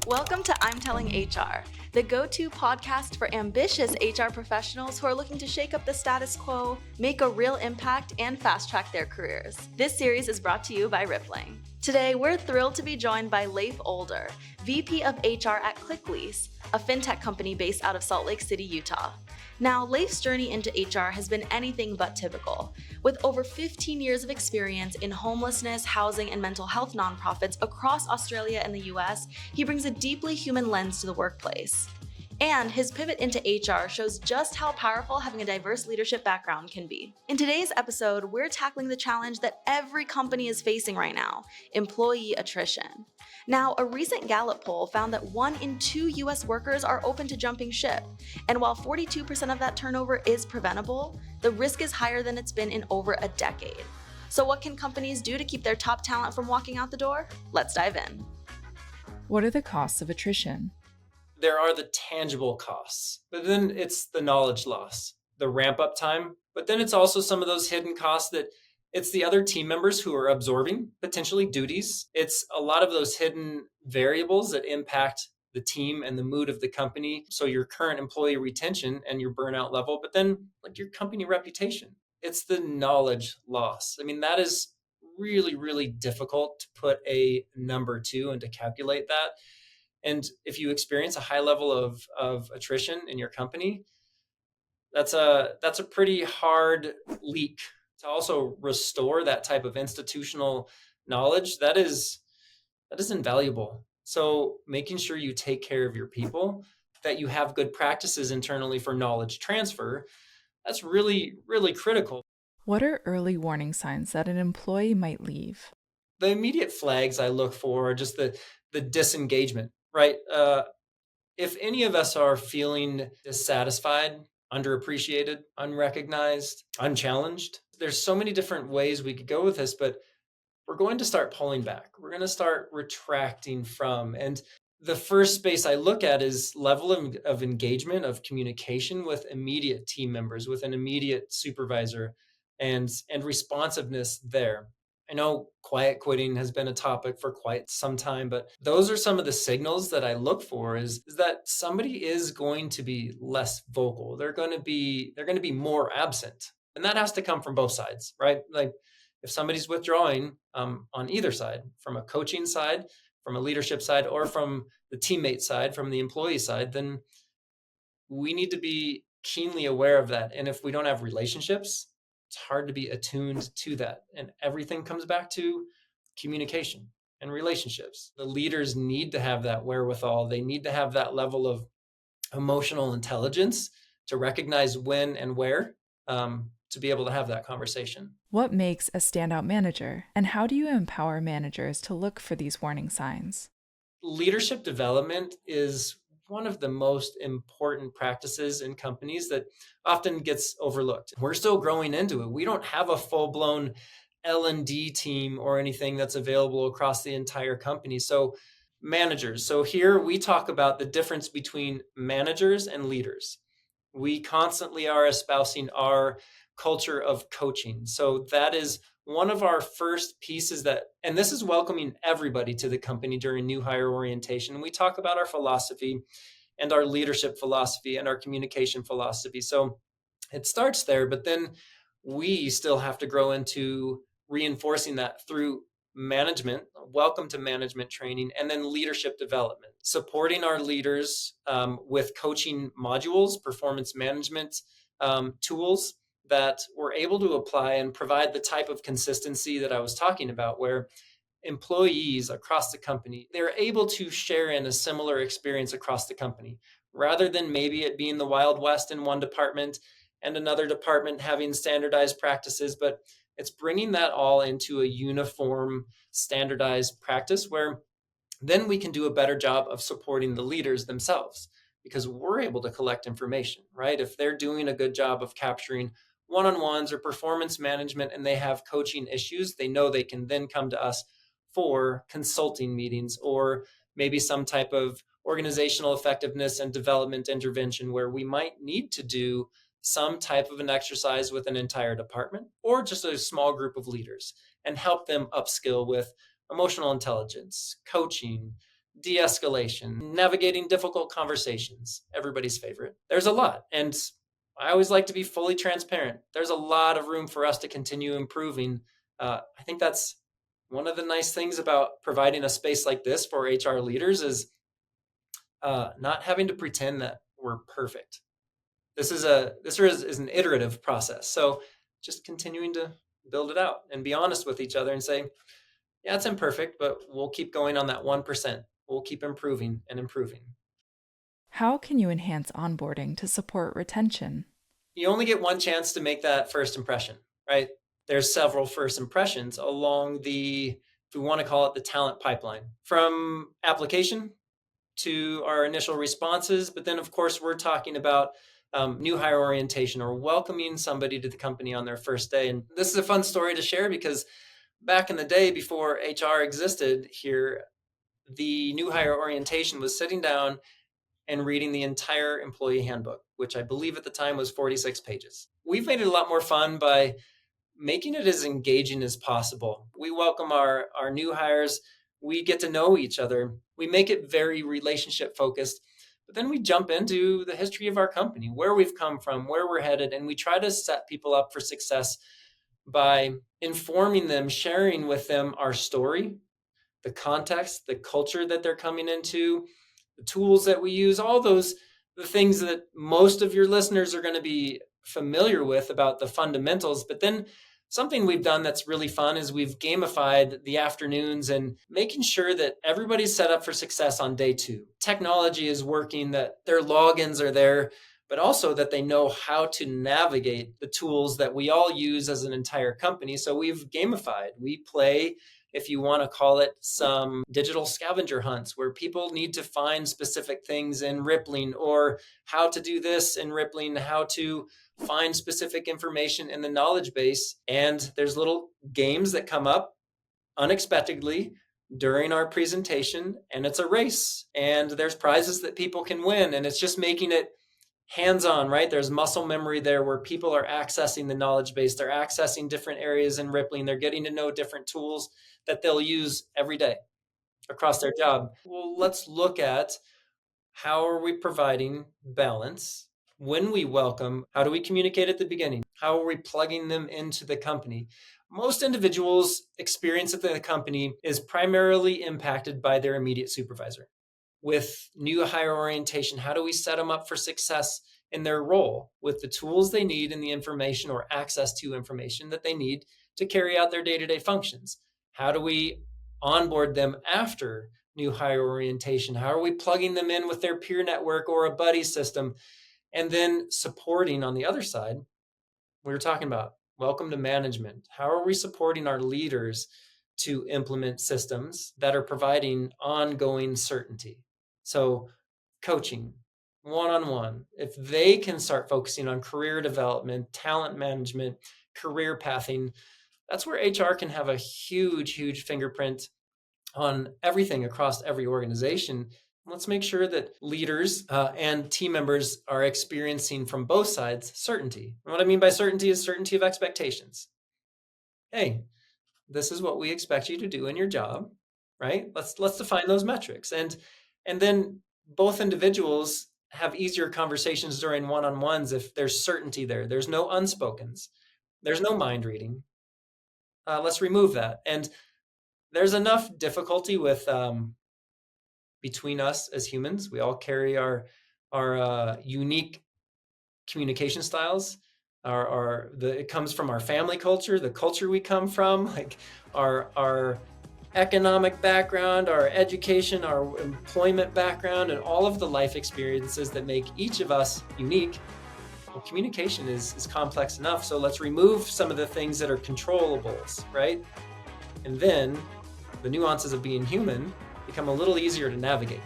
Welcome to I'm Telling HR, the go-to podcast for ambitious HR professionals who are looking to shake up the status quo, make a real impact, and fast-track their careers. This series is brought to you by Rippling. Today, we're thrilled to be joined by Leif Oldert, VP of HR at Clicklease, a fintech company based out of Salt Lake City, Utah. Now, Leif's journey into HR has been anything but typical. With over 15 years of experience in homelessness, housing, and mental health nonprofits across Australia and the US, he brings a deeply human lens to the workplace. And his pivot into HR shows just how powerful having a diverse leadership background can be. In today's episode, we're tackling the challenge that every company is facing right now: employee attrition. Now, a recent Gallup poll found that 1 in 2 US workers are open to jumping ship. And while 42% of that turnover is preventable, the risk is higher than it's been in over a decade. So what can companies do to keep their top talent from walking out the door? Let's dive in. What are the costs of attrition? There are the tangible costs, but then it's the knowledge loss, the ramp up time, but then it's also some of those hidden costs that it's the other team members who are absorbing potentially duties. It's a lot of those hidden variables that impact the team and the mood of the company. So your current employee retention and your burnout level, but then like your company reputation. It's the knowledge loss. I mean, that is really, really difficult to put a number to and to calculate that. And if you experience a high level of attrition in your company, that's a pretty hard leak to also restore that type of institutional knowledge. That is invaluable. So making sure you take care of your people, that you have good practices internally for knowledge transfer, that's really, really critical. What are early warning signs that an employee might leave? The immediate flags I look for are just the disengagement, right? If any of us are feeling dissatisfied, underappreciated, unrecognized, unchallenged, there's so many different ways we could go with this, but we're going to start pulling back. We're going to start retracting from. And the first space I look at is level of engagement, of communication with immediate team members, with an immediate supervisor, and responsiveness there. I know quiet quitting has been a topic for quite some time, but those are some of the signals that I look for is that somebody is going to be less vocal. They're going to be more absent. And that has to come from both sides, right? Like if somebody's withdrawing on either side, from a coaching side, from a leadership side, or from the teammate side, from the employee side, then we need to be keenly aware of that. And if we don't have relationships, it's hard to be attuned to that. And everything comes back to communication and relationships. The leaders need to have that wherewithal. They need to have that level of emotional intelligence to recognize when and where to be able to have that conversation. What makes a standout manager, and how do you empower managers to look for these warning signs? Leadership development is one of the most important practices in companies that often gets overlooked. We're still growing into it. We don't have a full-blown L&D team or anything that's available across the entire company. So managers. So here we talk about the difference between managers and leaders. We constantly are espousing our culture of coaching. So that is one of our first pieces and this is welcoming everybody to the company during new hire orientation. We talk about our philosophy and our leadership philosophy and our communication philosophy. So it starts there, but then we still have to grow into reinforcing that through management, welcome to management training, and then leadership development, supporting our leaders with coaching modules, performance management tools that we're able to apply and provide the type of consistency that I was talking about, where employees across the company, they're able to share in a similar experience across the company, rather than maybe it being the Wild West in one department and another department having standardized practices, but it's bringing that all into a uniform, standardized practice where then we can do a better job of supporting the leaders themselves because we're able to collect information, right? If they're doing a good job of capturing one-on-ones or performance management and they have coaching issues, they know they can then come to us for consulting meetings or maybe some type of organizational effectiveness and development intervention where we might need to do some type of an exercise with an entire department or just a small group of leaders and help them upskill with emotional intelligence, coaching, de-escalation, navigating difficult conversations, everybody's favorite. There's a lot. And I always like to be fully transparent. There's a lot of room for us to continue improving. I think that's one of the nice things about providing a space like this for HR leaders is not having to pretend that we're perfect. This is an iterative process. So just continuing to build it out and be honest with each other and say, yeah, it's imperfect, but we'll keep going on that 1%. We'll keep improving and improving. How can you enhance onboarding to support retention? You only get one chance to make that first impression, right? There's several first impressions along the, if we want to call it the talent pipeline, from application to our initial responses. But then, of course, we're talking about new hire orientation or welcoming somebody to the company on their first day. And this is a fun story to share because back in the day before HR existed here, the new hire orientation was sitting down and reading the entire employee handbook, which I believe at the time was 46 pages. We've made it a lot more fun by making it as engaging as possible. We welcome our new hires. We get to know each other. We make it very relationship focused, but then we jump into the history of our company, where we've come from, where we're headed, and we try to set people up for success by informing them, sharing with them our story, the context, the culture that they're coming into, the tools that we use, all those, the things that most of your listeners are going to be familiar with about the fundamentals. But then something we've done that's really fun is we've gamified the afternoons and making sure that everybody's set up for success on day 2. Technology is working, that their logins are there, but also that they know how to navigate the tools that we all use as an entire company. So we've gamified. We play, if you want to call it, some digital scavenger hunts where people need to find specific things in Rippling, or how to do this in Rippling, how to find specific information in the knowledge base. And there's little games that come up unexpectedly during our presentation, and it's a race, and there's prizes that people can win. And it's just making it hands-on, right? There's muscle memory there where people are accessing the knowledge base. They're accessing different areas in Rippling. They're getting to know different tools that they'll use every day across their job. Well, let's look at how are we providing balance when we welcome. How do we communicate at the beginning? How are we plugging them into the company? Most individuals' experience at the company is primarily impacted by their immediate supervisor. With new hire orientation, how do we set them up for success in their role with the tools they need and the information or access to information that they need to carry out their day-to-day functions? How do we onboard them after new hire orientation? How are we plugging them in with their peer network or a buddy system? And then supporting on the other side, we were talking about welcome to management. How are we supporting our leaders to implement systems that are providing ongoing certainty? So coaching, one-on-one, if they can start focusing on career development, talent management, career pathing, that's where HR can have a huge, huge fingerprint on everything across every organization. Let's make sure that leaders and team members are experiencing from both sides certainty. And what I mean by certainty is certainty of expectations. Hey, this is what we expect you to do in your job, right? Let's define those metrics. And then both individuals have easier conversations during one-on-ones if there's certainty there. There's no unspokens. There's no mind reading. Let's remove that. And there's enough difficulty with between us as humans. We all carry our unique communication styles. It comes from our family culture, the culture we come from, like our economic background, our education, our employment background, and all of the life experiences that make each of us unique. Well, communication is complex enough. So let's remove some of the things that are controllables, right? And then the nuances of being human become a little easier to navigate.